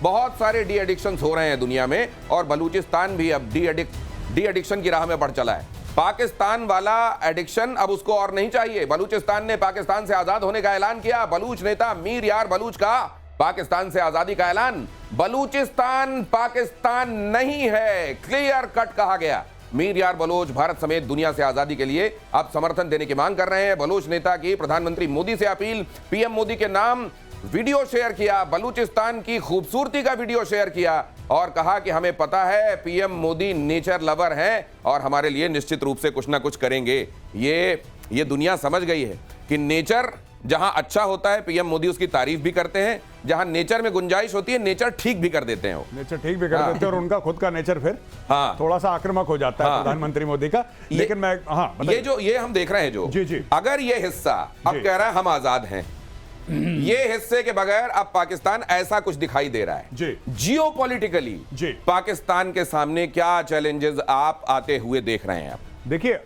बहुत सारे de addiction हो रहे हैं दुनिया में, और बलूचिस्तान भी अब डी एडिक्शन की राह में बढ़ चला है। पाकिस्तान वाला एडिक्शन अब उसको और नहीं चाहिए। बलूचिस्तान ने पाकिस्तान से आजाद होने का ऐलान किया। बलूच नेता मीर यार बलूच का पाकिस्तान से आजादी का ऐलान। बलूचिस्तान पाकिस्तान नहीं है, क्लियर कट कहा गया। मीर यार बलोच भारत समेत दुनिया से आजादी के लिए अब समर्थन देने की मांग कर रहे हैं। बलोच नेता की प्रधानमंत्री मोदी से अपील। पीएम मोदी के नाम वीडियो शेयर किया, बलूचिस्तान की खूबसूरती का वीडियो शेयर किया और कहा कि हमें पता है पीएम मोदी नेचर लवर हैं और हमारे लिए निश्चित रूप से कुछ ना कुछ करेंगे। ये दुनिया समझ गई है कि नेचर जहां अच्छा होता है पीएम मोदी उसकी तारीफ भी करते हैं, जहां नेचर में गुंजाइश होती है नेचर ठीक भी कर देते हैं। नेचर ठीक भी कर देते हैं और उनका खुद का नेचर फिर थोड़ा सा आक्रामक हो जाता है प्रधानमंत्री मोदी का। लेकिन मैं ये हम देख रहे हैं जो जी। अगर ये हिस्सा अब कह रहा है हम आजाद हैं, ये हिस्से के बगैर अब पाकिस्तान ऐसा कुछ दिखाई दे रहा है जी। जियोपॉलिटिकली जी पाकिस्तान के सामने क्या चैलेंजेस आप आते हुए देख रहे हैं? आप देखिए,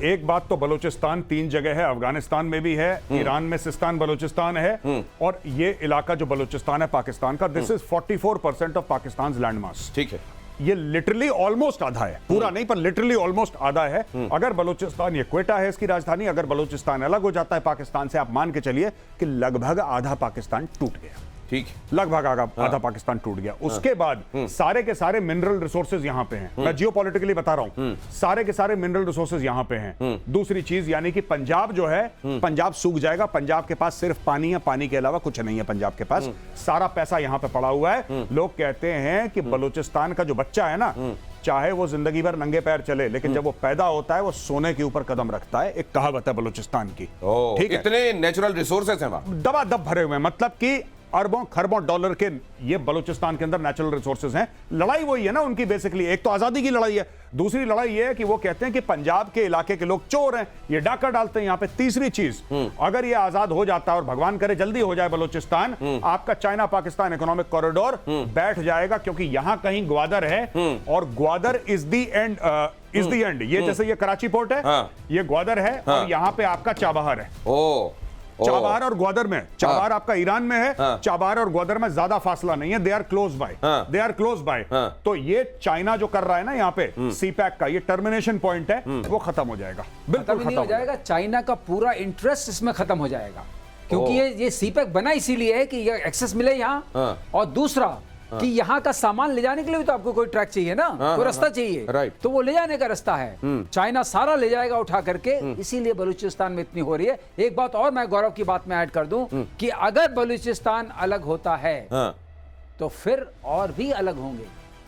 एक बात तो बलूचिस्तान 3 जगह है, अफगानिस्तान में भी है, ईरान में सिस्तान बलूचिस्तान है, और ये इलाका जो बलूचिस्तान है पाकिस्तान का, this is 44% of Pakistan land mass. ठीक है, ये लिटरली ऑलमोस्ट आधा है, पूरा नहीं पर लिटरली ऑलमोस्ट आधा है। अगर बलूचिस्तान, ये क्वेटा है इसकी राजधानी, अगर बलूचिस्तान अलग हो जाता है पाकिस्तान से, आप मान के चलिए कि लगभग आधा पाकिस्तान टूट गया। ठीक, लगभग आधा पाकिस्तान टूट गया। उसके बाद सारे के सारे मिनरल रिसोर्सेज यहां पे हैं। मैं जियोपॉलिटिकली बता रहा हूं, सारे के सारे मिनरल रिसोर्सेज यहां पे हैं। दूसरी चीज यानी कि पंजाब जो है, पंजाब सूख जाएगा। पंजाब के पास सिर्फ पानी है, पानी के अलावा कुछ नहीं है पंजाब के पास। सारा पैसा यहां पे पड़ा हुआ है। लोग कहते हैं कि बलूचिस्तान का जो बच्चा है ना, चाहे वो जिंदगी भर नंगे पैर चले, लेकिन जब वो पैदा होता है वो सोने के ऊपर कदम रखता है। एक कहावत है बलूचिस्तान की। ठीक है, इतने नेचुरल रिसोर्सेज हैं वहां, दबादब भरे हुए हैं, मतलब कि अरबों खरबों डॉलर के ये बलूचिस्तान के अंदर नेचुरल रिसोर्सेज हैं। लड़ाई वही है ना उनकी, बेसिकली एक तो आजादी की लड़ाई है, दूसरी लड़ाई ये है कि वो कहते हैं कि पंजाब के इलाके के लोग चोर हैं, ये डाका डालते हैं यहाँ पे। तीसरी चीज, अगर ये आजाद हो जाता है और भगवान करे जल्दी हो जाए बलूचिस्तान, आपका चाइना पाकिस्तान इकोनॉमिक कॉरिडोर बैठ जाएगा, क्योंकि यहां कहीं ग्वादर है और ग्वादर इज द एंड। ये जैसे ये कराची पोर्ट है, ये ग्वादर है, और यहां पे आपका चाबहार है। चाबहार और ग्वादर में, चाबहार आपका ईरान में है, चाबहार और ग्वादर में ज्यादा फासला नहीं है, दे आर क्लोज बाय। तो ये चाइना जो कर रहा है ना यहाँ पे सीपैक का, ये टर्मिनेशन पॉइंट है, वो खत्म हो जाएगा, बिल्कुल खत्म हो जाएगा। चाइना का पूरा इंटरेस्ट इसमें खत्म हो जाएगा, क्योंकि ये सीपैक बना इसीलिए है कि ये एक्सेस मिले यहाँ, और दूसरा कि यहाँ का सामान ले जाने के लिए भी तो आपको कोई ट्रैक चाहिए ना, कोई रास्ता चाहिए, तो वो ले जाने का रास्ता है। चाइना सारा ले जाएगा उठा करके, इसीलिए बलूचिस्तान में इतनी हो रही है। एक बात और मैं गौरव की बात में ऐड कर दूं कि अगर बलूचिस्तान अलग होता है तो फिर और भी अलग होंगे।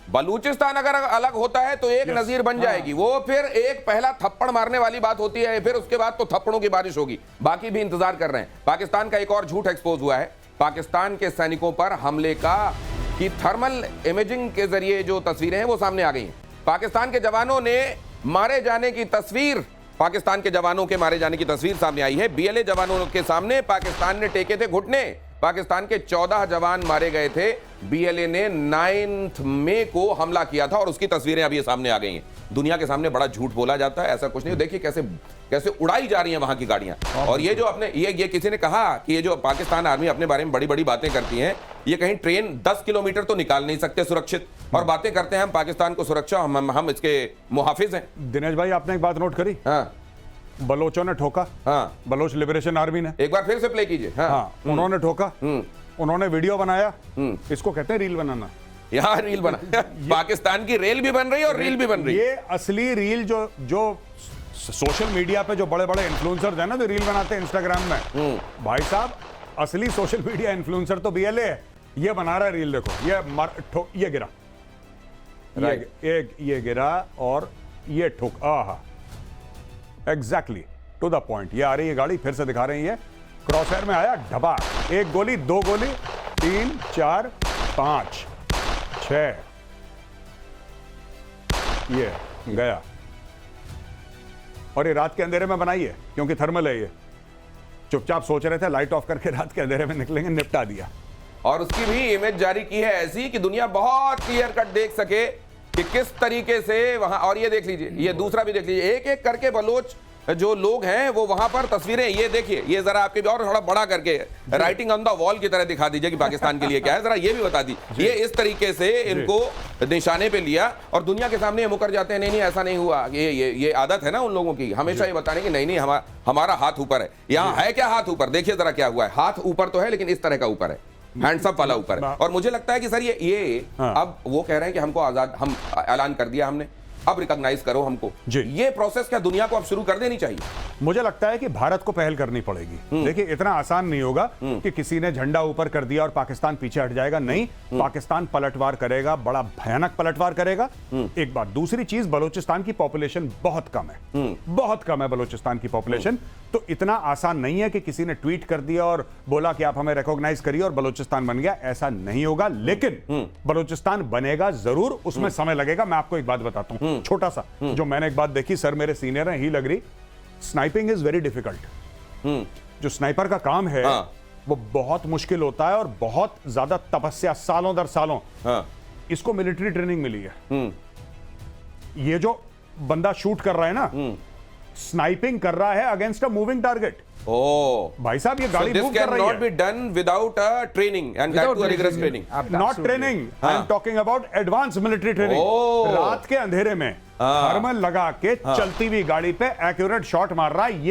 बलूचिस्तान अगर अलग होता है तो एक नजीर बन जाएगी, वो फिर एक पहला थप्पड़ मारने वाली बात होती है, फिर उसके बाद तो थप्पड़ों की बारिश होगी। बाकी भी इंतजार कर रहे हैं। पाकिस्तान का एक और झूठ एक्सपोज हुआ है। पाकिस्तान के सैनिकों पर हमले की थर्मल इमेजिंग के जरिए जो तस्वीरें हैं वो सामने आ गई हैं। पाकिस्तान के जवानों ने मारे जाने की तस्वीर, पाकिस्तान के जवानों के मारे जाने की तस्वीर सामने आई है। बीएलए जवानों के सामने पाकिस्तान ने टेके थे घुटने। पाकिस्तान के 14 जवान मारे गए थे। बीएलए ने 9 मई को हमला किया था और उसकी तस्वीरें अभी सामने आ गई हैं। दुनिया के सामने बड़ा झूठ बोला जाता है, ऐसा कुछ नहीं। देखिए कैसे उड़ाई जा रही हैं वहां की गाड़ियां। और ये जो अपने ये किसी ने कहा कि ये जो पाकिस्तान आर्मी अपने बारे में बड़ी बड़ी बातें करती है, ये कहीं ट्रेन 10 किलोमीटर तो निकाल नहीं सकते सुरक्षित, और बातें करते हैं हम पाकिस्तान को सुरक्षा, हम इसके मुहाफिज हैं। दिनेश भाई, आपने एक बात नोट करी? बलोचों ने ठोका, बलोच लिबरेशन आर्मी ने। एक बार फिर से प्ले कीजिए। उन्होंने ठोका, उन्होंने वीडियो बनाया, इसको कहते हैं रील बनाना। यहाँ रील बना पाकिस्तान की रेल भी बन रही है और रील भी बन रही है। ये असली रील जो सोशल मीडिया पे जो बड़े बड़े इन्फ्लुएंसर्स हैं ना, जो रील बनाते हैं इंस्टाग्राम में, भाई साहब असली सोशल मीडिया इन्फ्लुएंसर तो बीएलए है। ये बना रहा है रील, देखो ये गिरा, ये गिरा और ये ठोक, आहा, एग्जैक्टली टू द पॉइंट। ये आ रही है गाड़ी, फिर से दिखा रही है, क्रॉसफायर में आया, ढबा, 1 गोली, 2 गोली, 3 4 5 6, ये गया। और ये रात के अंधेरे में बनाई है, क्योंकि थर्मल है। ये चुपचाप सोच रहे थे लाइट ऑफ करके रात के अंधेरे में निकलेंगे, निपटा दिया। और उसकी भी इमेज जारी की है ऐसी कि दुनिया बहुत क्लियर कट देख सके कि किस तरीके से वहां। और ये देख लीजिए, ये दूसरा भी देख लीजिए, एक एक करके बलोच जो लोग हैं वो वहां पर तस्वीरें, ये देखिए, ये जरा आपके और थोड़ा बड़ा करके राइटिंग ऑन द वॉल की तरह दिखा दीजिए कि पाकिस्तान के लिए क्या है, जरा ये भी बता दीजिए। ये इस तरीके से इनको निशाने पे लिया और दुनिया के सामने मुकर जाते हैं, नहीं नहीं ऐसा नहीं हुआ। ये आदत है ना उन लोगों की, हमेशा ये बताने की नहीं नहीं हमारा हाथ ऊपर है। यहाँ है क्या हाथ ऊपर, देखिए जरा क्या हुआ है। हाथ ऊपर तो है लेकिन इस तरह का ऊपर है, हैंड्स अप वाला ऊपर है। और मुझे लगता है कि सर ये अब वो कह रहे हैं कि हमको आजाद, हम ऐलान कर दिया हमने, अब रिकॉग्नाइज करो हमको। ये प्रोसेस क्या दुनिया को अब शुरू कर देनी चाहिए? मुझे लगता है कि भारत को पहल करनी पड़ेगी। देखिए इतना आसान नहीं होगा कि किसी ने झंडा ऊपर कर दिया और पाकिस्तान पीछे हट जाएगा, नहीं। पाकिस्तान पलटवार करेगा, बड़ा भयानक पलटवार करेगा। एक बात, दूसरी चीज, बलूचिस्तान की पॉपुलेशन बहुत कम है, बहुत कम है बलूचिस्तान की पॉपुलेशन। तो इतना आसान नहीं है कि किसी ने ट्वीट कर दिया और बोला कि आप हमें रिकॉग्नाइज करिए और बलूचिस्तान बन गया, ऐसा नहीं होगा। लेकिन बलूचिस्तान बनेगा जरूर, उसमें समय लगेगा। मैं आपको एक बात बताता हूं छोटा सा, जो मैंने एक बात देखी, सर मेरे सीनियर हैं, ही लग रही, स्नाइपिंग इज वेरी डिफिकल्ट। जो स्नाइपर का काम है वो बहुत मुश्किल होता है और बहुत ज्यादा तपस्या, सालों दर सालों। इसको मिलिट्री ट्रेनिंग मिली है। ये जो बंदा शूट कर रहा है ना, स्नाइपिंग कर रहा है अगेंस्ट अ मूविंग टारगेट। भाई साहब ये गाड़ी मूव कर रही है। Not be done without a training and that too rigorous training, not training, I am talking about advance military training. रात के अंधेरे में थर्मल लगा के चलती हुई गाड़ी पे एक्यूरेट शॉट मार रहा है।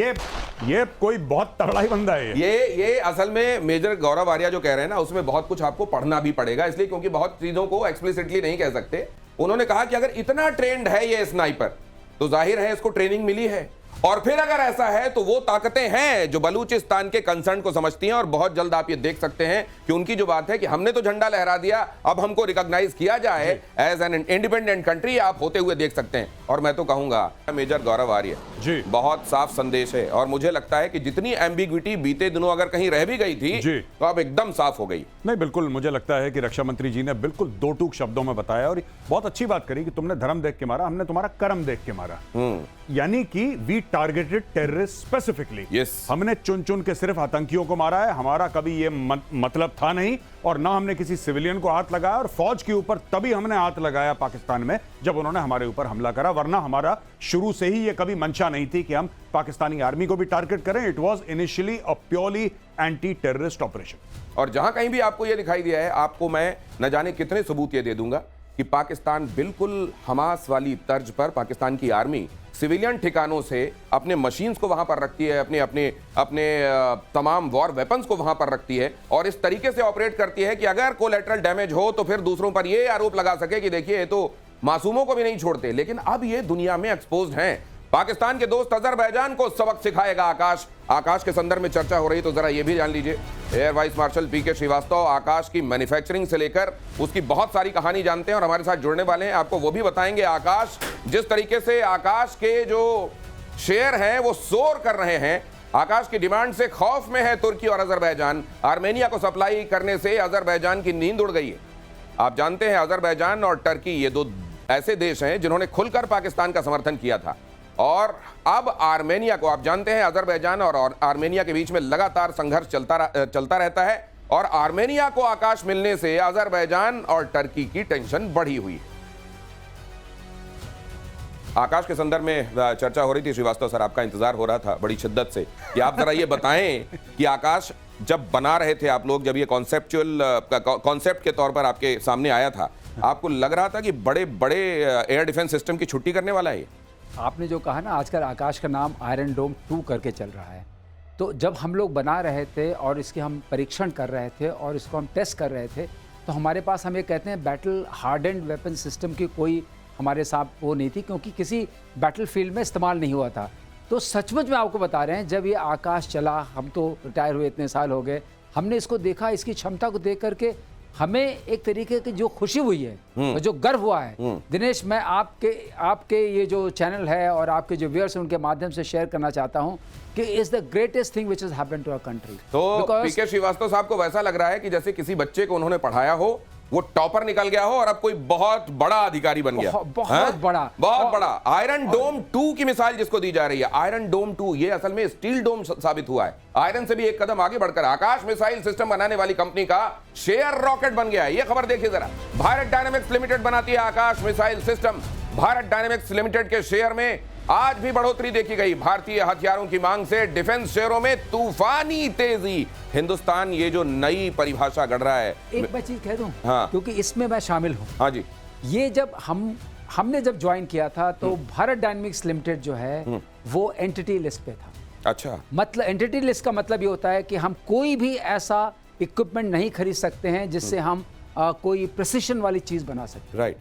ये कोई बहुत तगड़ा ही बंदा है। ये असल में मेजर गौरव आर्या जो कह रहे हैं ना, उसमें बहुत कुछ आपको पढ़ना भी पड़ेगा, इसलिए क्योंकि बहुत चीजों को एक्सप्लिसिटली नहीं कह सकते। उन्होंने कहा कि अगर इतना ट्रेंड है ये स्नाइपर, तो जाहिर है इसको ट्रेनिंग मिली है, और फिर अगर ऐसा है तो वो ताकतें हैं जो बलूचिस्तान के कंसर्न को समझती हैं। और बहुत जल्द आप ये देख सकते हैं कि उनकी जो बात है कि हमने तो झंडा लहरा दिया, अब हमको रिकॉग्नाइज किया जाए एज एन इंडिपेंडेंट कंट्री, आप होते हुए देख सकते हैं। और मैं तो कहूंगा मेजर गौरव आर्य जी, बहुत साफ संदेश है। और मुझे लगता है कि जितनी एम्बिग्विटी बीते दिनों अगर कहीं रह भी गई थी तो अब एकदम साफ हो गई। नहीं बिल्कुल, मुझे लगता है कि रक्षा मंत्री जी ने बिल्कुल दो टूक शब्दों में बताया और बहुत अच्छी बात करी कि तुमने धर्म देख के मारा, हमने तुम्हारा कर्म देख के मारा। यानी कि वी टारगेटेड टेररिस्ट स्पेसिफिकली। हमने चुन चुन के सिर्फ आतंकियों को मारा है। हमारा कभी ये मतलब था नहीं, और ना हमने किसी सिविलियन को हाथ लगाया। और फौज के ऊपर तभी हमने हाथ लगाया पाकिस्तान में जब उन्होंने हमारे ऊपर हमला करा, वरना हमारा शुरू से ही ये कभी मंशा नहीं थी कि हम पाकिस्तानी आर्मी को भी टारगेट करें। It was initially a purely anti terrorist operation. और जहां कहीं भी आपको यह दिखाई दिया है, आपको मैं न जाने कितने सबूत ये दे दूंगा कि पाकिस्तान बिल्कुल हमास वाली तर्ज पर, पाकिस्तान की आर्मी सिविलियन ठिकानों से अपने मशीन्स को वहां पर रखती है, अपने तमाम वॉर वेपन्स को वहां पर रखती है, और इस तरीके से ऑपरेट करती है कि अगर कोलैटरल डैमेज हो तो फिर दूसरों पर यह आरोप लगा सके कि देखिए ये तो मासूमों को भी नहीं छोड़ते। लेकिन अब ये दुनिया में एक्सपोज्ड हैं। पाकिस्तान के दोस्त अजरबैजान को सबक सिखाएगा आकाश। आकाश के संदर्भ में चर्चा हो रही, तो जरा ये भी जान लीजिए, एयर वाइस मार्शल पीके श्रीवास्तव आकाश की मैन्युफैक्चरिंग से लेकर उसकी बहुत सारी कहानी जानते हैं और हमारे साथ जुड़ने वाले हैं। आपको वो भी बताएंगे आकाश, जिस तरीके से आकाश के जो शेयर हैं वो सोर कर रहे हैं। आकाश की डिमांड से खौफ में है तुर्की और अजरबैजान। आर्मेनिया को सप्लाई करने से अजरबैजान की नींद उड़ गई है। आप जानते हैं अजरबैजान और टर्की ये दो ऐसे देश हैं जिन्होंने खुलकर पाकिस्तान का समर्थन किया था, और अब आर्मेनिया को, आप जानते हैं अजरबैजान और आर्मेनिया के बीच में लगातार संघर्ष चलता रहता है, और आर्मेनिया को आकाश मिलने से अजरबैजान और टर्की की टेंशन बढ़ी हुई है। आकाश के संदर्भ में चर्चा हो रही थी। श्रीवास्तव सर, आपका इंतजार हो रहा था बड़ी शिद्दत से कि आप जरा ये बताएं कि आकाश जब बना रहे थे आप लोग, जब ये कॉन्सेप्ट के तौर पर आपके सामने आया था, आपको लग रहा था कि बड़े बड़े एयर डिफेंस सिस्टम की छुट्टी करने वाला है? आपने जो कहा ना, आजकल आकाश का नाम आयरन डोम 2 करके चल रहा है। तो जब हम लोग बना रहे थे और इसके हम परीक्षण कर रहे थे और इसको हम टेस्ट कर रहे थे, तो हमारे पास, हम ये कहते हैं, बैटल हार्डेंड वेपन सिस्टम की कोई हमारे साथ वो नहीं थी, क्योंकि किसी बैटल फील्ड में इस्तेमाल नहीं हुआ था। तो सचमुच में आपको बता रहे हैं, जब ये आकाश चला, हम तो रिटायर हुए इतने साल हो गए, हमने इसको देखा, इसकी क्षमता को देख करके हमें एक तरीके की जो खुशी हुई है और जो गर्व हुआ है, दिनेश, मैं आपके ये जो चैनल है और आपके जो व्यूअर्स हैं उनके माध्यम से शेयर करना चाहता हूं कि is the greatest thing which has happened to our country. तो पीके श्रीवास्तव साहब को वैसा लग रहा है कि जैसे किसी बच्चे को उन्होंने पढ़ाया हो, वो टॉपर निकल गया हो और अब कोई बहुत बड़ा अधिकारी बन गया। बहुत बड़ा आयरन डोम 2 की मिसाल जिसको दी जा रही है, आयरन डोम 2, ये असल में स्टील डोम साबित हुआ है। आयरन से भी एक कदम आगे बढ़कर आकाश मिसाइल सिस्टम बनाने वाली कंपनी का शेयर रॉकेट बन गया है। ये खबर देखिए जरा। भारत डायनामिक्स लिमिटेड बनाती है Akash missile system. Bharat dynamics limited के शेयर में आज भी बढ़ोतरी देखी गई भारतीय हथियारों की मांग से डिफेंस शेयरों में तूफानी तेजी। हिंदुस्तान ये जो नई परिभाषा गढ़ रहा है, एक मैं चीज कह दूं, हाँ। क्योंकि इसमें मैं शामिल हूं। हाँ जी, ये जब हमने जब ज्वाइन किया था तो भारत डायनेमिक्स लिमिटेड जो है वो एंटिटी लिस्ट पे था। अच्छा, मतलब एंटिटी लिस्ट का मतलब ये होता है कि हम कोई भी ऐसा इक्विपमेंट नहीं खरीद सकते हैं जिससे हम कोई प्रिसिशन वाली चीज बना सकते। राइट।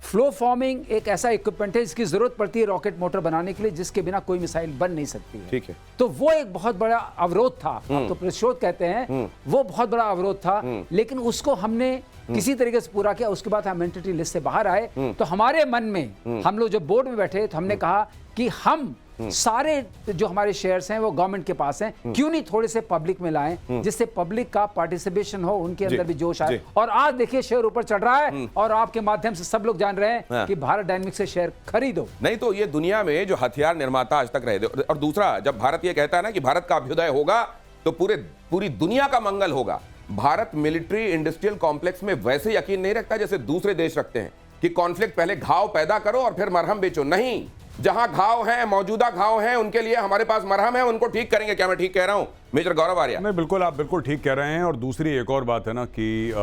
फ्लो फॉर्मिंग एक ऐसा इक्विपमेंट है जिसकी जरूरत पड़ती है रॉकेट मोटर बनाने के लिए, जिसके बिना कोई मिसाइल बन नहीं सकती है। ठीक है। तो वो एक बहुत बड़ा अवरोध था, आप तो प्रतिशोध कहते हैं, वो बहुत बड़ा अवरोध था, लेकिन उसको हमने किसी तरीके से पूरा किया। उसके बाद हम एंटिटी लिस्ट से बाहर आए। तो हमारे मन में, हम लोग जब बोर्ड में बैठे तो हमने कहा कि हम सारे जो हमारे शेयर्स हैं वो गवर्नमेंट के पास हैं, क्यों नहीं थोड़े से पब्लिक में लाएं जिससे पब्लिक का पार्टिसिपेशन हो, उनके अंदर भी जोश आए। और आज देखिए शेयर ऊपर चढ़ रहा है और आपके माध्यम से सब लोग जान रहे हैं कि भारत डायनेमिक्स से शेयर खरीदो। नहीं तो ये दुनिया में जो हथियार निर्माता आज तक रहे थे, और दूसरा जब भारत ये कहता है ना कि भारत का अभ्युदय होगा तो पूरी दुनिया का मंगल होगा। भारत मिलिट्री इंडस्ट्रियल कॉम्प्लेक्स में वैसे यकीन नहीं रखता जैसे दूसरे देश रखते हैं कि कॉन्फ्लिक्ट पहले घाव पैदा करो और फिर मरहम बेचो। नहीं, जहां घाव हैं, मौजूदा घाव हैं, उनके लिए हमारे पास मरहम है, उनको ठीक करेंगे। क्या मैं ठीक कह रहा हूं मेजर गौरव आर्या? नहीं, बिल्कुल, आप बिल्कुल ठीक कह रहे हैं। और दूसरी एक और बात है ना कि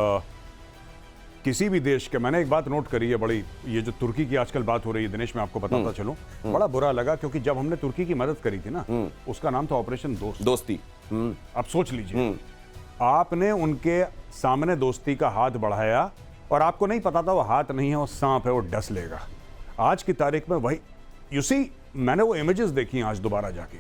किसी भी देश के, मैंने एक बात नोट करी है बड़ी, ये जो तुर्की की आजकल बात हो रही है दिनेश, मैं आपको बताता चलूं, बड़ा बुरा लगा क्योंकि जब हमने तुर्की की मदद करी थी ना, उसका नाम था ऑपरेशन दोस्ती। अब सोच लीजिए, आपने उनके सामने दोस्ती का हाथ बढ़ाया और आपको नहीं पता था वो हाथ नहीं है, वो सांप है, वो डस लेगा। आज की तारीख में वही मैंने वो इमेजेस देखी आज दोबारा जाके।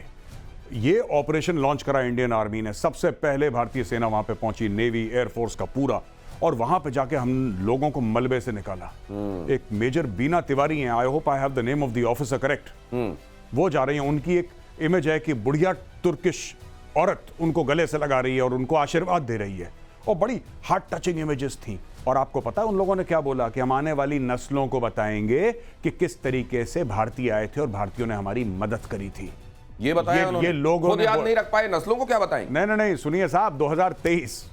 ये ऑपरेशन लॉन्च करा इंडियन आर्मी ने, सबसे पहले भारतीय सेना वहां पे पहुंची, नेवी एयरफोर्स का पूरा, और वहां पे जाके हम लोगों को मलबे से निकाला। एक मेजर बीना तिवारी हैं, I hope I have the name of the officer correct, वो जा रही हैं। उनकी एक इमेज है कि बुढ़िया तुर्किश औरत उनको गले से लगा रही है और उनको आशीर्वाद दे रही है, और बड़ी हार्ट टचिंग इमेजेस थी। और आपको पता है उन लोगों ने क्या बोला कि हम आने वाली नस्लों को बताएंगे कि किस तरीके से भारतीय आए थे और भारतीयों ने हमारी मदद करी थी। ये बताया उन्होंने? ये लोगों खुद ने याद नहीं रख पाए, नस्लों को क्या बताएंगे? नहीं, सुनिए साहब, 2023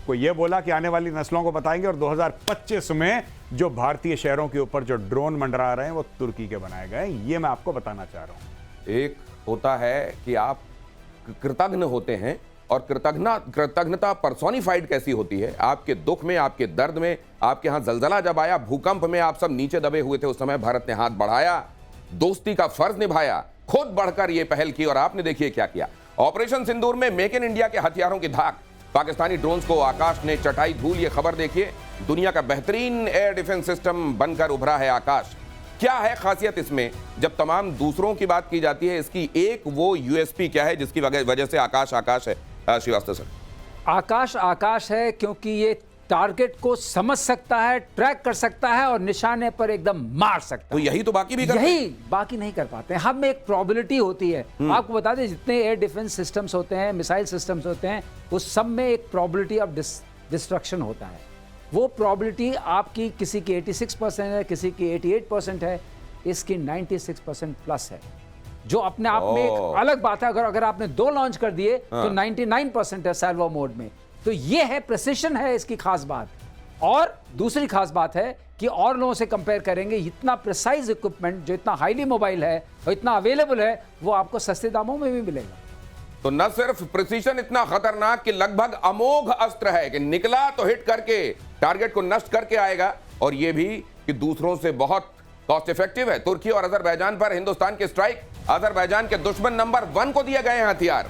को ये बोला कि आने वाली नस्लों को बताएंगे, और 2025 में जो भारतीय शहरों के ऊपर जो ड्रोन मंडरा रहे हैं वो तुर्की के बनाए गए। ये मैं आपको बताना चाह रहा हूं। एक होता है कि आप कृतज्ञ होते हैं, और कृतज्ञता पर्सोनिफाइड कैसी होती है? आपके दुख में, आपके दर्द में, आपके यहां जलजला जब आया, भूकंप में आप सब नीचे दबे हुए थे, उस समय भारत ने हाथ बढ़ाया, दोस्ती का फर्ज निभाया, खुद बढ़कर यह पहल की, और आपने देखिए क्या किया। ऑपरेशन सिंदूर में मेक इन इंडिया के हथियारों की धाक, पाकिस्तानी ड्रोन्स को आकाश ने चटाई धूल। ये खबर देखिए, दुनिया का बेहतरीन एयर डिफेंस सिस्टम बनकर उभरा है आकाश। क्या है खासियत इसमें? जब तमाम दूसरों की बात की जाती है, इसकी एक वो यूएसपी क्या है जिसकी वजह से आकाश है? श्रीवास्तव सर, आकाश है क्योंकि ये टारगेट को समझ सकता है, ट्रैक कर सकता है और निशाने पर एकदम मार सकता तो है। यही तो बाकी भी करते यही बाकी नहीं कर पाते हैं। हम में एक प्रोबेबिलिटी होती है, आपको बता दें जितने एयर डिफेंस सिस्टम्स होते हैं, मिसाइल सिस्टम्स होते हैं, उस सब में एक प्रोबेबिलिटी ऑफ डिस्ट्रक्शन होता है। वो प्रोबेबिलिटी आपकी किसी की 86% है, किसी की 88% है, इसकी 96% प्लस है, जो अपने आप में एक अलग बात है। अगर आपने 2 लॉन्च कर दिए तो 99% है सैल्वो मोड में। तो ये है प्रिसिशन है इसकी खास बात। और दूसरी खास बात है कि और लोगों से कंपेयर करेंगे, इतना प्रिसाइज इक्विपमेंट जो इतना हाईली मोबाइल है और इतना अवेलेबल है, वो आपको सस्ते दामों में भी मिलेगा। तो न सिर्फ प्रिसीजन इतना खतरनाक कि लगभग अमोघ अस्त्र है कि निकला तो हिट करके टारगेट को नष्ट करके आएगा, और यह भी कि दूसरों से बहुत कॉस्ट इफेक्टिव है। तुर्की और अजरबैजान पर हिंदुस्तान के स्ट्राइक, अजरबैजान के दुश्मन नंबर 1 को दिए गए हैं हथियार।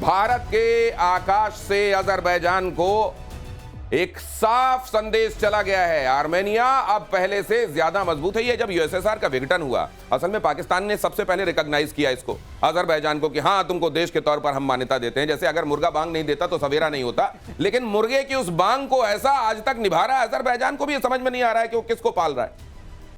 भारत के आकाश से अजरबैजान को एक साफ संदेश चला गया है, आर्मेनिया अब पहले से ज्यादा मजबूत है। ये जब यूएसएसआर का विघटन हुआ, असल में पाकिस्तान ने सबसे पहले रिकॉग्नाइज किया इसको, अजरबैजान को, कि हाँ तुमको देश के तौर पर हम मान्यता देते हैं। जैसे अगर मुर्गा बांग नहीं देता तो सवेरा नहीं होता, लेकिन मुर्गे की उस बांग को ऐसा आज तक निभा रहा है, अजरबैजान को भी समझ में नहीं आ रहा है कि वो किसको पाल रहा है।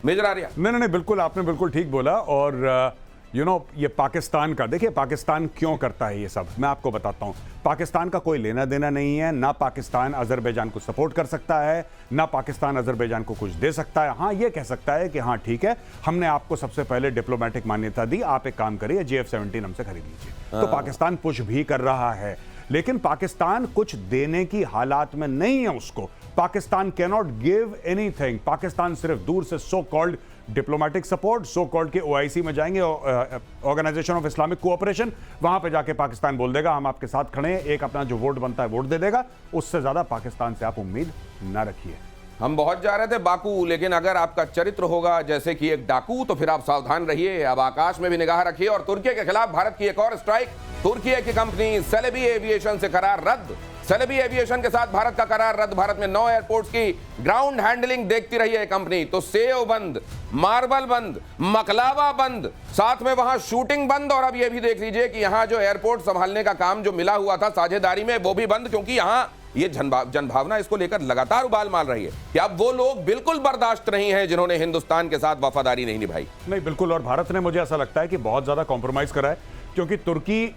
मेजर आर्या? नहीं, बिल्कुल, आपने बिल्कुल ठीक बोला। और ये पाकिस्तान का, देखिए पाकिस्तान क्यों करता है ये सब, मैं आपको बताता हूं। पाकिस्तान का कोई लेना देना नहीं है, ना पाकिस्तान अजरबैजान को सपोर्ट कर सकता है, ना पाकिस्तान अजरबैजान को कुछ दे सकता है। हाँ, ये कह सकता है कि हाँ ठीक है, हमने आपको सबसे पहले डिप्लोमेटिक मान्यता दी, आप एक काम करिए, JF-17 हमसे खरीद लीजिए। तो पाकिस्तान पुश भी कर रहा है, लेकिन पाकिस्तान कुछ देने की हालात में नहीं है उसको। Pakistan cannot give anything. Pakistan सिर्फ दूर से so called diplomatic support, so called के ओआईसी में जाएंगे, ऑर्गेनाइजेशन ऑफ इस्लामिक कोऑपरेशन, वहां पे जाके पाकिस्तान बोल देगा हम आपके साथ खड़े हैं, एक अपना जो वोट बनता है वोट दे देगा। उससे ज्यादा पाकिस्तान से आप उम्मीद ना रखिए। हम बहुत जा रहे थे बाकू, लेकिन अगर आपका चरित्र होगा जैसे कि एक डाकू तो फिर आप सावधान रहिए। अब आकाश में भी निगाह रखिए। और तुर्की के खिलाफ भारत की एक और स्ट्राइक। तुर्की की कंपनी सेलेबी एविएशन से करार रद्द। सेलेबी एविएशन के साथ भारत का करार रद्द। भारत में 9 एयरपोर्ट्स की ग्राउंड हैंडलिंग देखती रही है कंपनी। तो सेव बंद, मार्बल बंद, मकलावा बंद, साथ में वहां शूटिंग बंद। और अब यह भी देख लीजिए कि यहां जो एयरपोर्ट संभालने का काम जो मिला हुआ था साझेदारी में, वो भी बंद, क्योंकि यहां ये जनभावना इसको लेकर लगातार उबाल मार रही है कि अब वो लोग बिल्कुल बर्दाश्त नहीं है जिन्होंने हिंदुस्तान के साथ वफादारी नहीं निभाई। नहीं, बिल्कुल। और भारत ने, मुझे ऐसा लगता है कि बहुत ज्यादा कॉम्प्रोमाइज करा है, क्योंकि तुर्की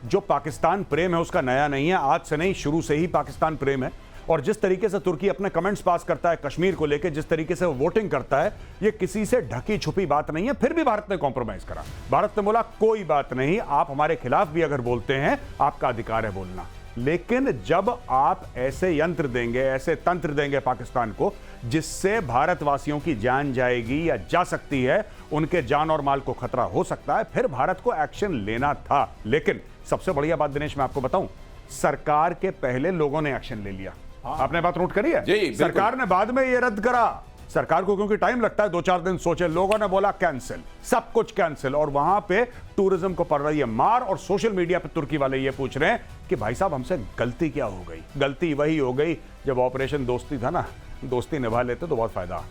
जो पाकिस्तान प्रेम है उसका नया नहीं है, आज से नहीं, शुरू से ही पाकिस्तान प्रेम है। और जिस तरीके से तुर्की अपने कमेंट्स पास करता है कश्मीर को लेकर, जिस तरीके से वो वोटिंग करता है, ये किसी से ढकी छुपी बात नहीं है। फिर भी भारत ने कॉम्प्रोमाइज करा। भारत ने बोला कोई बात नहीं, आप हमारे खिलाफ भी अगर बोलते हैं आपका अधिकार है बोलना, लेकिन जब आप ऐसे यंत्र देंगे, ऐसे तंत्र देंगे पाकिस्तान को जिससे भारतवासियों की जान जाएगी या जा सकती है, उनके जान और माल को खतरा हो सकता है, फिर भारत को एक्शन लेना था। लेकिन सबसे बढ़िया बात दिनेश मैं आपको बताऊं, सरकार के पहले लोगों ने एक्शन ले लिया। आपने बात नोट करी है? जी, सरकार ने बाद में ये रद्द करा। सरकार को क्योंकि टाइम लगता है, 2-4 दिन सोचे, लोगों ने बोला कैंसिल, सब कुछ कैंसिल। और वहां पे टूरिज्म को पड़ रही है मार। और सोशल मीडिया पे तुर्की वाले ये पूछ रहे हैं कि भाई साहब हमसे गलती क्या हो गई? गलती वही हो गई जब ऑपरेशन दोस्ती था ना, दोस्ती निभा लेते तो बहुत फायदा।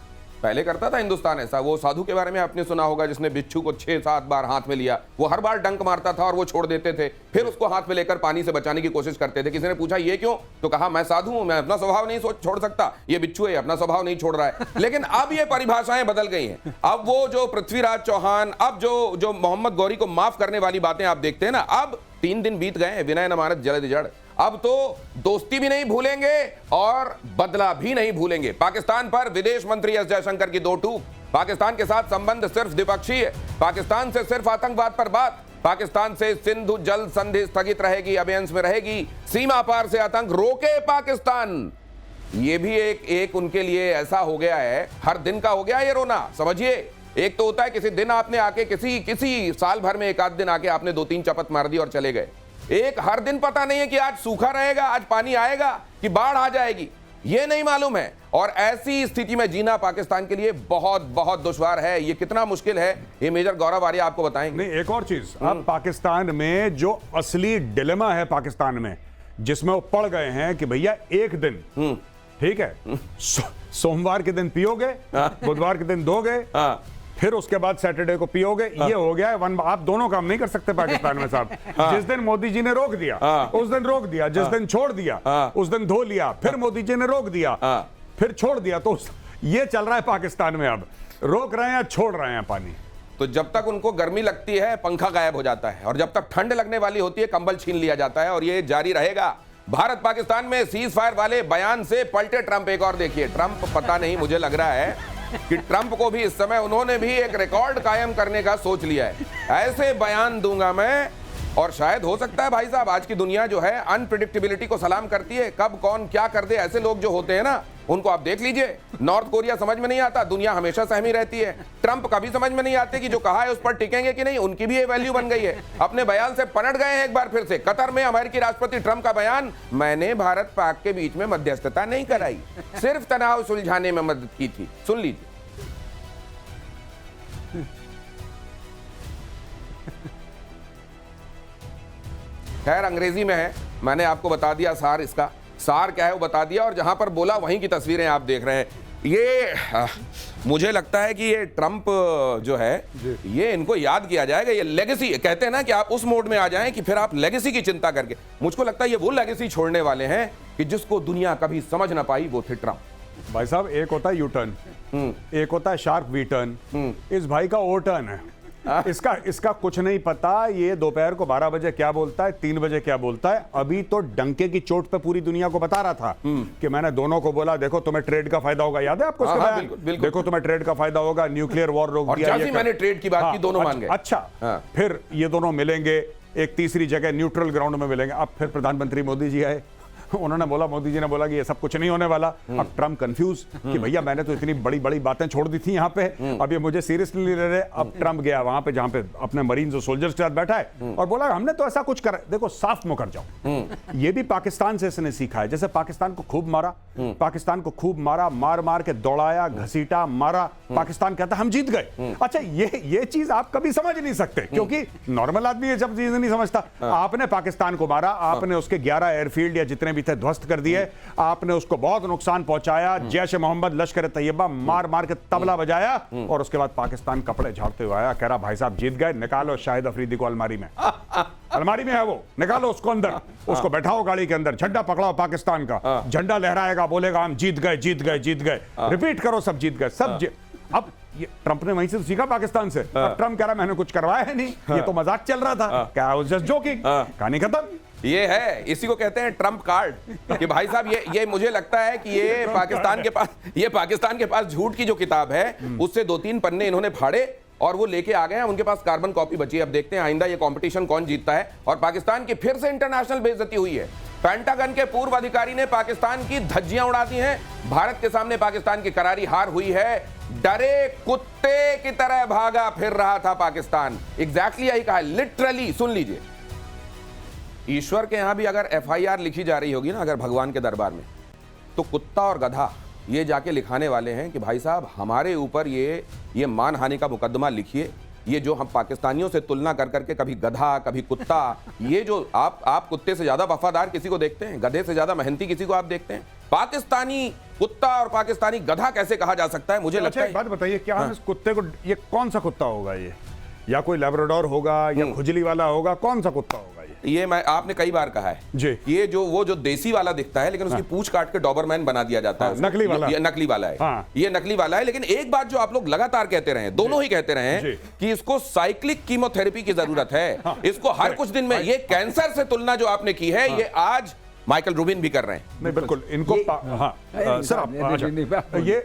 पहले करता था हिंदुस्तान ऐसा। वो साधु के बारे में आपने सुना होगा जिसने बिच्छू को 6-7 बार हाथ में लिया। वो हर बार डंक मारता था और वो छोड़ देते थे, फिर उसको हाथ में लेकर पानी से बचाने की कोशिश करते थे। किसी ने पूछा ये क्यों, तो कहा मैं साधु हूं, मैं अपना स्वभाव नहीं छोड़ सकता। ये बिच्छू है, अपना स्वभाव नहीं छोड़ रहा है। लेकिन अब ये परिभाषाएं बदल गई हैं। अब वो जो पृथ्वीराज चौहान, अब जो मोहम्मद गौरी को माफ करने वाली बातें आप देखते हैं ना, अब 3 दिन बीत गए हैं, विनय न मानत जलद जड़। अब तो दोस्ती भी नहीं भूलेंगे और बदला भी नहीं भूलेंगे। पाकिस्तान पर विदेश मंत्री एस जयशंकर की 2 टूक। पाकिस्तान के साथ संबंध सिर्फ द्विपक्षीय है। पाकिस्तान से सिर्फ आतंकवाद पर बात। पाकिस्तान से सिंधु जल संधि स्थगित रहेगी, अबेंस में रहेगी। सीमा पार से आतंक रोके पाकिस्तान। ये भी एक उनके लिए ऐसा हो गया है, हर दिन का हो गया ये रोना। समझिए, एक तो होता है किसी दिन आपने आके किसी साल भर में 1 आध दिन आके आपने 2-3 चपत मार दी और चले गए। एक हर दिन पता नहीं है कि आज सूखा रहेगा, आज पानी आएगा कि बाढ़ आ जाएगी, ये नहीं मालूम है। और ऐसी स्थिति में जीना पाकिस्तान के लिए बहुत बहुत दुश्वार है। ये कितना मुश्किल है, ये मेजर गौरव आर्य आपको बताएंगे। नहीं, एक और चीज, अब पाकिस्तान में जो असली डिलेमा है पाकिस्तान में, जिसमें वो पड़ गए हैं कि भैया एक दिन ठीक है, सोमवार के दिन पियोगे, बुधवार के दिन दोगे, फिर उसके बाद सैटरडे को पियोगे। ये हो गया है आप दोनों काम नहीं कर सकते पाकिस्तान में साहब। जिस दिन मोदी जी ने रोक दिया उस दिन रोक दिया, जिस दिन छोड़ दिया उस दिन धो लिया, फिर मोदी जी ने रोक दिया फिर छोड़ दिया। तो ये चल रहा है पाकिस्तान में। अब रोक रहे हैं, छोड़ रहे हैं पानी। तो जब तक उनको गर्मी लगती है पंखा गायब हो जाता है, और जब तक ठंड लगने वाली होती है कंबल छीन लिया जाता है। और ये जारी रहेगा। भारत पाकिस्तान में सीज फायर वाले बयान से पलटे ट्रंप। एक और देखिए, ट्रंप पता नहीं, मुझे लग रहा है कि ट्रंप को भी इस समय उन्होंने भी एक रिकॉर्ड कायम करने का सोच लिया है। ऐसे बयान दूंगा मैं, और शायद हो सकता है भाई साहब, आज की दुनिया जो है अनप्रिडिक्टेबिलिटी को सलाम करती है। कब कौन क्या कर दे, ऐसे लोग जो होते हैं ना, उनको आप देख लीजिए। नॉर्थ कोरिया समझ में नहीं आता, दुनिया हमेशा सहमी रहती है। ट्रंप कभी समझ में नहीं आते कि जो कहा है उस पर टिकेंगे कि नहीं। उनकी भी ये वैल्यू बन गई है। अपने बयान से पलट गए हैं एक बार फिर से। कतर में अमेरिकी राष्ट्रपति ट्रंप का बयान, मैंने भारत पाक के बीच में मध्यस्थता नहीं कराई, सिर्फ तनाव सुलझाने में मदद की थी। सुन लीजिए। खैर अंग्रेजी में है, मैंने आपको बता दिया सार, इसका सार क्या है वो बता दिया। और जहां पर बोला वहीं की तस्वीरें आप देख रहे हैं। ये मुझे लगता है कि ये ट्रंप जो है, ये इनको याद किया जाएगा। ये लेगेसी कहते हैं ना कि आप उस मोड में आ जाएं कि फिर आप लेगेसी की चिंता करके, मुझको लगता है ये वो लेगेसी छोड़ने वाले हैं कि जिसको दुनिया कभी समझ ना पाई, वो थे ट्रंप। भाई साहब, एक होता है यू टर्न, एक होता है शार्प वी टर्न। इस भाई का ओ टर्न है। इसका कुछ नहीं पता। ये दोपहर को 12 बजे क्या बोलता है, 3 बजे क्या बोलता है। अभी तो डंके की चोट पे पूरी दुनिया को बता रहा था कि मैंने दोनों को बोला, देखो तुम्हें ट्रेड का फायदा होगा। याद है आपको उसका बयान? बिल्कुल। देखो तुम्हें ट्रेड का फायदा होगा, न्यूक्लियर वॉर रोक दिया। मैंने ट्रेड की बात की, दोनों मान गए। अच्छा, फिर ये दोनों मिलेंगे एक तीसरी जगह न्यूट्रल ग्राउंड में मिलेंगे। अब फिर प्रधानमंत्री मोदी जी आए, उन्होंने बोला, मोदी जी ने बोला कि ये सब कुछ नहीं होने वाला। अब ट्रम्प कंफ्यूज कि भैया मैंने तो इतनी बड़ी बड़ी बातें छोड़ दी थी यहाँ पे, अब ये मुझे सीरियसली ले रहे। अब ट्रम्प गया वहां पे जहां पे अपने मरीन्स और सोल्जर्स के साथ बैठा है और बोला हमने तो ऐसा कुछ करा। देखो साफ मुकर जाओ, ये भी पाकिस्तान से इसने सीखा है। जैसे पाकिस्तान को खूब मारा, पाकिस्तान को खूब मारा, मार मार के दौड़ाया, घसीटा, मारा, पाकिस्तान कहता हम जीत गए। अच्छा ये चीज आप कभी समझ नहीं सकते क्योंकि नॉर्मल आदमी ये सब चीज नहीं समझता। आपने पाकिस्तान को मारा, आपने उसके 11 एयरफील्ड या जितने भी थे ध्वस्त कर दिए, आपने उसको बहुत नुकसान पहुंचाया, जैश ए मोहम्मद, लश्कर तैयबा मार मार के तबला बजाया और उसके बाद पाकिस्तान कपड़े झाड़ते हुए आया, कह रहा भाई साहब जीत गए, निकालो शाहिद अफरीदी को अलमारी में। अलमारी में है वो, निकालो उसको अंदर, उसको बैठाओ गाड़ी के अंदर, झंडा पकड़ाओ पाकिस्तान का, झंडा लहराएगा, बोलेगा हम जीत गए जीत गए जीत गए, रिपीट करो सब जीत गए सब। अब ये ट्रंप ने वहीं से तो सीखा पाकिस्तान से। अब ट्रंप कह रहा मैंने कुछ करवाया है नहीं, ये तो मजाक चल रहा था, क्या जस्ट जोकिंग, कहानी खत्म। ये है, इसी को कहते हैं ट्रम्प कार्ड कि भाई साहब ये मुझे लगता है कि ये पाकिस्तान के पास झूठ की जो किताब है उससे 2-3 पन्ने इन्होंने फाड़े और वो लेके आ गए हैं। उनके पास कार्बन कॉपी बची है। अब देखते हैं आइंदा ये कंपटीशन कौन जीतता है। और पाकिस्तान की फिर से इंटरनेशनल बेइज्जती हुई है। पेंटागन के पूर्व अधिकारी ने पाकिस्तान की धज्जियां उड़ा दी हैं। भारत के सामने पाकिस्तान की करारी हार हुई है। डरे कुत्ते की तरह भागा फिर रहा था पाकिस्तान। एग्जैक्टली यही कहा, लिटरली। सुन लीजिए, ईश्वर के यहां भी अगर FIR लिखी जा रही होगी ना, अगर भगवान के दरबार में, तो कुत्ता और गधा ये जाके लिखाने वाले हैं कि भाई साहब हमारे ऊपर ये मानहानि का मुकदमा लिखिए। ये जो हम पाकिस्तानियों से तुलना कर करके कभी गधा कभी कुत्ता, ये जो आप कुत्ते से ज्यादा वफादार किसी को देखते हैं, गधे से ज्यादा मेहनती किसी को आप देखते हैं? पाकिस्तानी कुत्ता और पाकिस्तानी गधा कैसे कहा जा सकता है? मुझे लगता है। एक बात बताइए, क्या हम इस कुत्ते को, ये कौन सा कुत्ता होगा? ये या कोई लैब्राडोर होगा या खुजली वाला होगा, कौन सा कुत्ता होगा? ये आपने कई बार कहा है जी, ये वो जो देसी वाला दिखता है लेकिन उसकी पूंछ काट के डॉबरमैन बना दिया जाता है, नकली वाला। ये नकली वाला है। ये नकली वाला है। लेकिन एक बात जो आप लोग लगातार कहते रहे, दोनों ही कहते रहे हैं कि इसको साइक्लिक कीमोथेरेपी की जरूरत है। इसको हर कुछ दिन में, ये कैंसर से तुलना जो आपने की है, ये आज माइकल रूबिन भी कर रहे हैं। नहीं बिल्कुल, इनको सर ये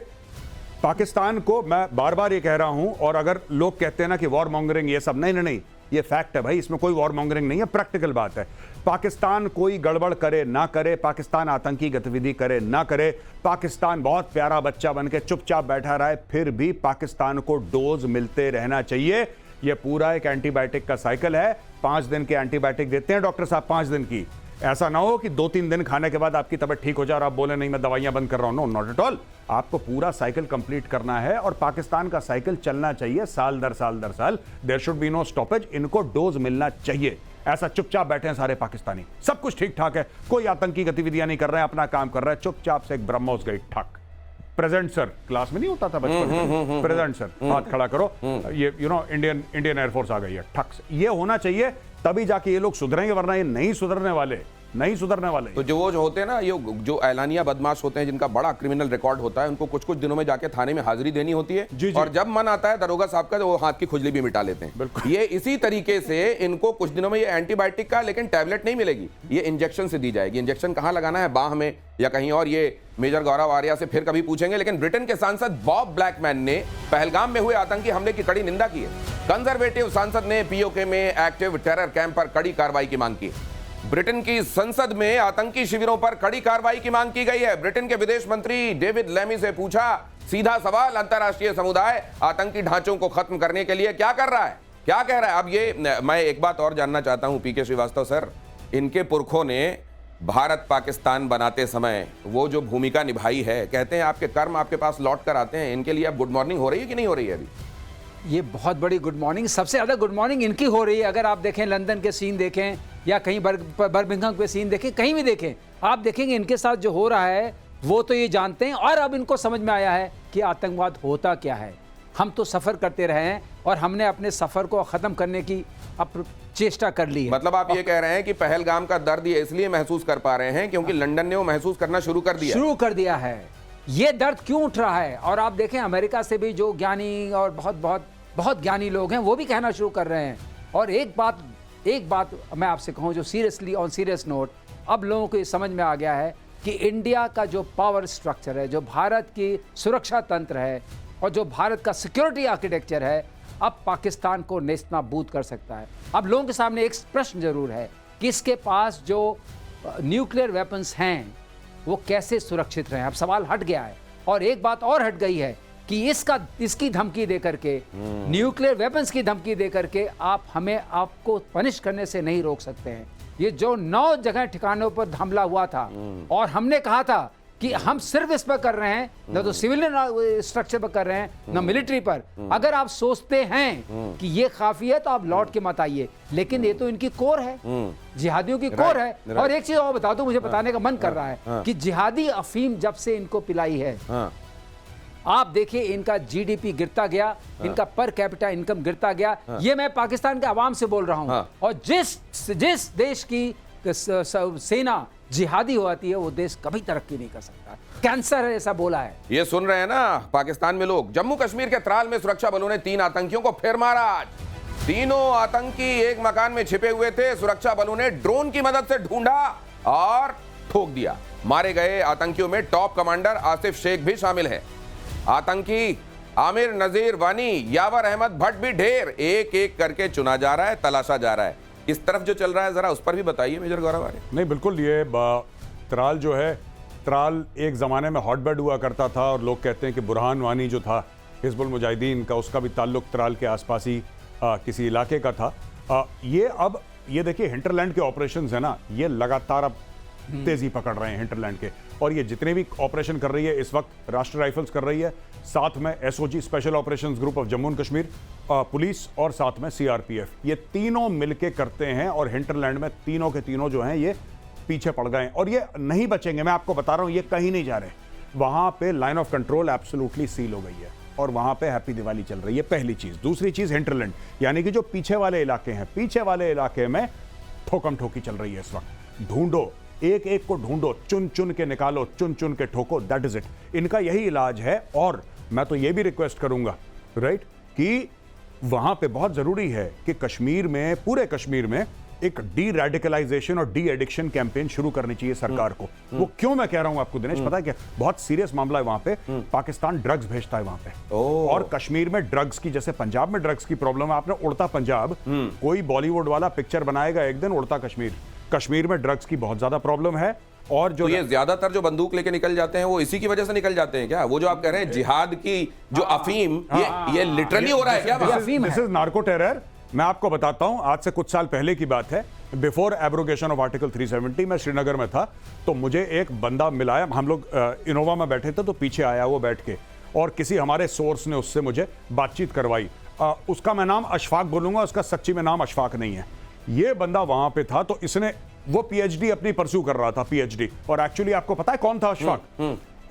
पाकिस्तान को मैं बार बार ये कह रहा हूं, और अगर लोग कहते हैं ना कि वॉर मॉन्गरिंग ये सब, नहीं, ये फैक्ट है भाई, इसमें कोई वॉर मॉन्गरिंग नहीं है, प्रैक्टिकल बात है। पाकिस्तान कोई गड़बड़ करे ना करे, पाकिस्तान आतंकी गतिविधि करे ना करे, पाकिस्तान बहुत प्यारा बच्चा बनके चुपचाप बैठा रहा है, फिर भी पाकिस्तान को डोज मिलते रहना चाहिए। ये पूरा एक एंटीबायोटिक का साइकिल है। 5 दिन के एंटीबायोटिक देते हैं डॉक्टर साहब, 5 दिन की। ऐसा ना हो कि 2-3 दिन खाने के बाद आपकी तबीयत ठीक हो जाए और आप बोले नहीं मैं दवाइयां बंद कर रहा हूं। No, not at all. आपको पूरा साइकिल कंप्लीट करना है और पाकिस्तान का साइकिल चलना चाहिए साल दर साल। There should be no stoppage. इनको डोज मिलना चाहिए। ऐसा चुपचाप बैठे हैं सारे पाकिस्तानी, सब कुछ ठीक ठाक है, कोई आतंकी गतिविधियां नहीं कर रहे हैं, अपना काम कर रहे हैं, चुपचाप से एक ब्रह्मोस गई ठक। प्रेजेंट सर, क्लास में नहीं होता था बचपन में, प्रेजेंट सर, हाथ खड़ा करो, ये इंडियन एयरफोर्स आ गई है, ठक से। ये होना चाहिए, तभी जाके ये लोग सुधरेंगे, वरना ये नहीं सुधरने वाले। तो जो होते हैं ना, ये जो एलानिया बदमाश होते हैं, जिनका बड़ा क्रिमिनल रिकॉर्ड होता है, उनको कुछ दिनों में जाके थाने में हाजिरी देनी होती है। जी। और जब मन आता है दरोगा साहब का, तो वो हाथ की खुजली भी मिटा लेते हैं। ये इसी तरीके से इनको कुछ दिनों में ये एंटीबायोटिक का, लेकिन टैबलेट नहीं मिलेगी, ये इंजेक्शन से दी जाएगी। इंजेक्शन कहां लगाना है, बाह में या कहीं और, ये मेजर गौरव आर्या से फिर कभी पूछेंगे। लेकिन ब्रिटेन के सांसद बॉब ब्लैकमैन ने पहलगाम में हुए आतंकी हमले की कड़ी निंदा की है। कंजर्वेटिव सांसद ने POK में एक्टिव टेरर कैंप पर कड़ी कार्रवाई की मांग की। ब्रिटेन की संसद में आतंकी शिविरों पर कड़ी कार्रवाई की मांग की गई है। ब्रिटेन के विदेश मंत्री डेविड लेमी से पूछा सीधा सवाल, अंतर्राष्ट्रीय समुदाय आतंकी ढांचों को खत्म करने के लिए क्या कर रहा है, क्या कह रहा है? अब ये मैं एक बात और जानना चाहता हूं PK श्रीवास्तव सर, इनके पुरखों ने भारत पाकिस्तान बनाते समय वो जो भूमिका निभाई है, कहते हैं आपके कर्म आपके पास लौट कर आते हैं। इनके लिए अब गुड मॉर्निंग हो रही है कि नहीं हो रही है? अभी ये बहुत बड़ी गुड मॉर्निंग, सबसे ज़्यादा गुड मॉर्निंग इनकी हो रही है। अगर आप देखें लंदन के सीन देखें या कहीं बर्मिंघम के सीन देखें, कहीं भी देखें, आप देखेंगे इनके साथ जो हो रहा है वो तो ये जानते हैं। और अब इनको समझ में आया है कि आतंकवाद होता क्या है। हम तो सफ़र करते रहे हैं और हमने अपने सफ़र को ख़त्म करने की अब चेष्टा कर ली है। मतलब आप ये कह रहे हैं कि पहलगाम का दर्द ये इसलिए महसूस कर पा रहे हैं क्योंकि लंदन ने वो महसूस करना शुरू कर दिया है। ये दर्द क्यों उठ रहा है? और आप देखें अमेरिका से भी जो ज्ञानी और बहुत ज्ञानी लोग हैं वो भी कहना शुरू कर रहे हैं। और एक बात मैं आपसे कहूं जो सीरियसली, ऑन सीरियस नोट, अब लोगों को समझ में आ गया है कि इंडिया का जो पावर स्ट्रक्चर है, जो भारत की सुरक्षा तंत्र है और जो भारत का सिक्योरिटी आर्किटेक्चर है, अब पाकिस्तान को नेस्तनाबूद कर सकता है। अब लोगों के सामने एक प्रश्न जरूर है कि इसके पास जो न्यूक्लियर वेपन्स हैं वो कैसे सुरक्षित रहें, अब सवाल हट गया है। और एक बात और हट गई है कि इसकी धमकी दे करके, न्यूक्लियर वेपन्स की धमकी दे करके आप हमें आपको पनिश करने से नहीं रोक सकते हैं। ये जो 9 जगह ठिकानों पर हमला हुआ था और हमने कहा था कि हम सिर्फ इस पर कर रहे हैं, न तो सिविलियन स्ट्रक्चर पर कर रहे हैं, न मिलिट्री पर। अगर आप सोचते हैं कि ये काफी है तो आप लौट के मत आइए, लेकिन ये तो इनकी कोर है, जिहादियों की कोर है। और एक चीज और बता दूं, मुझे बताने का मन कर रहा है कि जिहादी अफीम जब से इनको पिलाई है, आप देखिए इनका जीडीपी गिरता गया, इनका पर कैपिटा इनकम गिरता गया। ये मैं पाकिस्तान के अवाम से बोल रहा हूं। और जिस देश की सेना जिहादी होती है वो देश कभी तरक्की नहीं कर सकता। कैंसर है, ऐसा बोला है। ये सुन रहे हैं ना पाकिस्तान में लोग। जम्मू कश्मीर के त्राल में सुरक्षा बलों ने 3 आतंकियों को फिर मारा आज। तीनों आतंकी एक मकान में छिपे हुए थे। सुरक्षा बलों ने ड्रोन की मदद से ढूंढा और ठोक दिया। मारे गए आतंकियों में टॉप कमांडर आसिफ शेख भी शामिल है। आतंकी आमिर नजीर वानी, यावर अहमद भट्ट भी ढेर। एक एक करके चुना जा रहा है, तलाशा जा रहा है। इस तरफ जो चल रहा है जरा उस पर भी बताइए मेजर गौरव आर्य। नहीं, बिल्कुल। ये त्राल जो है, त्राल एक ज़माने में हॉटबेड हुआ करता था और लोग कहते हैं कि बुरहान वानी जो था हिजबुल मुजाहिदीन का, उसका भी ताल्लुक त्राल के आसपास ही किसी इलाके का था। ये देखिए हिंटरलैंड के ऑपरेशंस है ना, ये लगातार अब तेजी पकड़ रहे हैं हिंटरलैंड के। और ये जितने भी ऑपरेशन कर रही है इस वक्त राष्ट्रीय राइफल्स कर रही है, साथ में SOG special operations group of Jammu and Kashmir, police और साथ में सीआरपीएफ, ये तीनों मिलके करते हैं। और हिंटरलैंड में तीनों के तीनों जो हैं ये पीछे पड़ गए और ये नहीं बचेंगे। मैं आपको बता रहा हूं, ये कहीं नहीं जा रहे। वहां पे line of control absolutely seal हो गई है और वहां पे हैप्पी दिवाली चल रही है, पहली चीज। दूसरी चीज, हिंटरलैंड यानी कि जो पीछे वाले इलाके हैं, पीछे वाले इलाके में ठोकम ठोकी चल रही है इस वक्त। ढूंढो, एक एक को ढूंढो, चुन चुन के निकालो, चुन चुन के ठोको, दैट इज इट। इनका यही इलाज है। और मैं तो ये भी रिक्वेस्ट करूंगा, राइट, कि वहां पे बहुत जरूरी है कि कश्मीर में, पूरे कश्मीर में एक डी रेडिकलाइजेशन और डी एडिक्शन कैंपेन शुरू करनी चाहिए सरकार को। वो क्यों मैं कह रहा हूं आपको दिनेश, पता है क्या, बहुत सीरियस मामला है वहां पे। पाकिस्तान ड्रग्स भेजता है वहां पे और कश्मीर में ड्रग्स की, जैसे पंजाब में ड्रग्स की प्रॉब्लम है, आपने उड़ता पंजाब, कोई बॉलीवुड वाला पिक्चर बनाएगा एक दिन, उड़ता कश्मीर। कश्मीर में ड्रग्स की बहुत ज्यादा प्रॉब्लम है। और जो तो ये ज्यादातर जो बंदूक लेके निकल जाते हैं वो इसी की वजह से निकल जाते हैं क्या? वो जो आप कह रहे हैं जिहाद की जो अफीम, ये लिटरली हो रहा है क्या? This is narco terror. मैं आपको बताता हूं, आज से कुछ साल पहले की बात है, बिफोर एब्रोगेशन ऑफ आर्टिकल 370, मैं श्रीनगर में था तो मुझे एक बंदा मिला है। हम लोग इनोवा में बैठे थे तो पीछे आया वो बैठ के, और किसी हमारे सोर्स ने उससे मुझे बातचीत करवाई। उसका मैं नाम अशफाक बोलूंगा, उसका सच्ची में नाम अशफाक नहीं है। ये बंदा वहां पे था तो इसने, वो पीएचडी अपनी परस्यू कर रहा था, पीएचडी। और एक्चुअली आपको पता है कौन था अशफाक?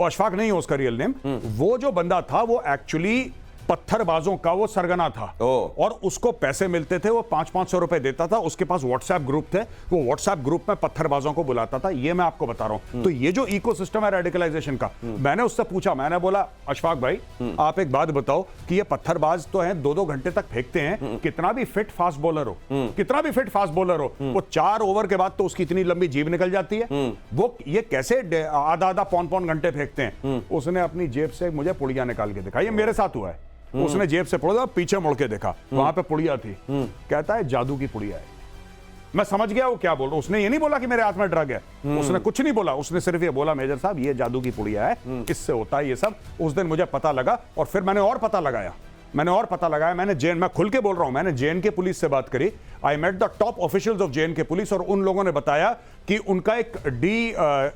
वो अशफाक नहीं है उसका रियल नेम। वो जो बंदा था वो एक्चुअली पत्थरबाजों का वो सरगना था और उसको पैसे मिलते थे, वो 500-500 रुपए देता था। उसके पास व्हाट्सएप ग्रुप थे, वो व्हाट्सएप ग्रुप में पत्थरबाजों को बुलाता था। ये मैं आपको बता रहा हूं। तो ये जो इकोसिस्टम है रेडिकलाइजेशन का, मैंने उससे पूछा, मैंने बोला अशफाक भाई आप एक बात बताओ कि ये पत्थरबाज तो हैं, 2-2 घंटे तक फेंकते हैं, कितना भी फिट फास्ट बॉलर हो, कितना भी फिट फास्ट बॉलर हो, वो 4 ओवर के बाद तो उसकी इतनी लंबी जीभ निकल जाती है, वो ये कैसे आधा-आधा पौन-पौन घंटे फेंकते हैं? उसने अपनी जेब से मुझे पुड़िया निकाल के दिखाई। ये मेरे साथ हुआ है। उसने जेब से पुड़िया, पीछे मुड़ के देखा, वहां पे पुड़िया थी। कहता है जादू की पुड़िया है। मैं समझ गया वो क्या बोल रहा। उसने ये नहीं बोला कि मेरे हाथ में ड्रग है, उसने कुछ नहीं बोला, उसने सिर्फ ये बोला मेजर साहब ये जादू की पुड़िया है, इससे होता है ये सब। उस दिन मुझे पता लगा और फिर मैंने और पता लगाया, मैं खुल के बोल रहा हूं, मैंने जेएनके पुलिस से बात करी। I met the top officials of J and K police और उन लोगों ने बताया कि उनका एक डी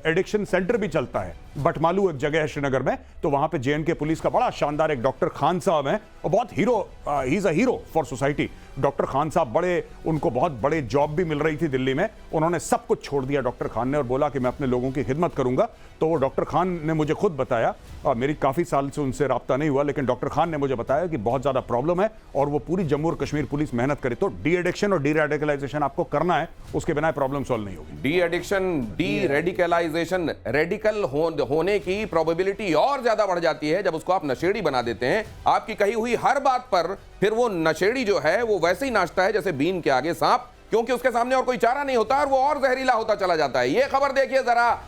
एडिक्शन सेंटर भी चलता है, बटमालू एक जगह है श्रीनगर में। तो वहां पे जेएनके पुलिस का बड़ा शानदार एक डॉक्टर खान साहब हैं और बहुत hero, he is a hero for society. Doctor Khan साहब बड़े, उनको बहुत बड़े जॉब भी मिल रही थी दिल्ली में, उन्होंने सब कुछ छोड़ दिया डॉक्टर खान ने और बोला कि मैं अपने लोगों की खिदमत करूंगा। तो वो डॉक्टर खान ने मुझे खुद बताया, मेरी काफी साल से उनसे राब्ता नहीं हुआ, लेकिन डॉक्टर खान ने मुझे बताया कि बहुत ज्यादा प्रॉब्लम है और वो पूरी जम्मू और कश्मीर पुलिस मेहनत करे। तो डी एडिक्शन और डी रेडिकलाइजेशन आपको करना है, उसके बिना प्रॉब्लम सॉल्व नहीं होगी। De addiction, de radicalisation, radical होने की प्रोबेबिलिटी और ज्यादा बढ़ जाती है जब उसको आप नशेड़ी बना देते हैं। आपकी कही हुई हर बात पर फिर वो नशेड़ी जो है वो वैसे ही नाचता है जैसे बीन के आगे सांप, क्योंकि उसके सामने और कोई चारा नहीं होता और वो और जहरीला होता चला जाता है। ये खबर देखिए जरा,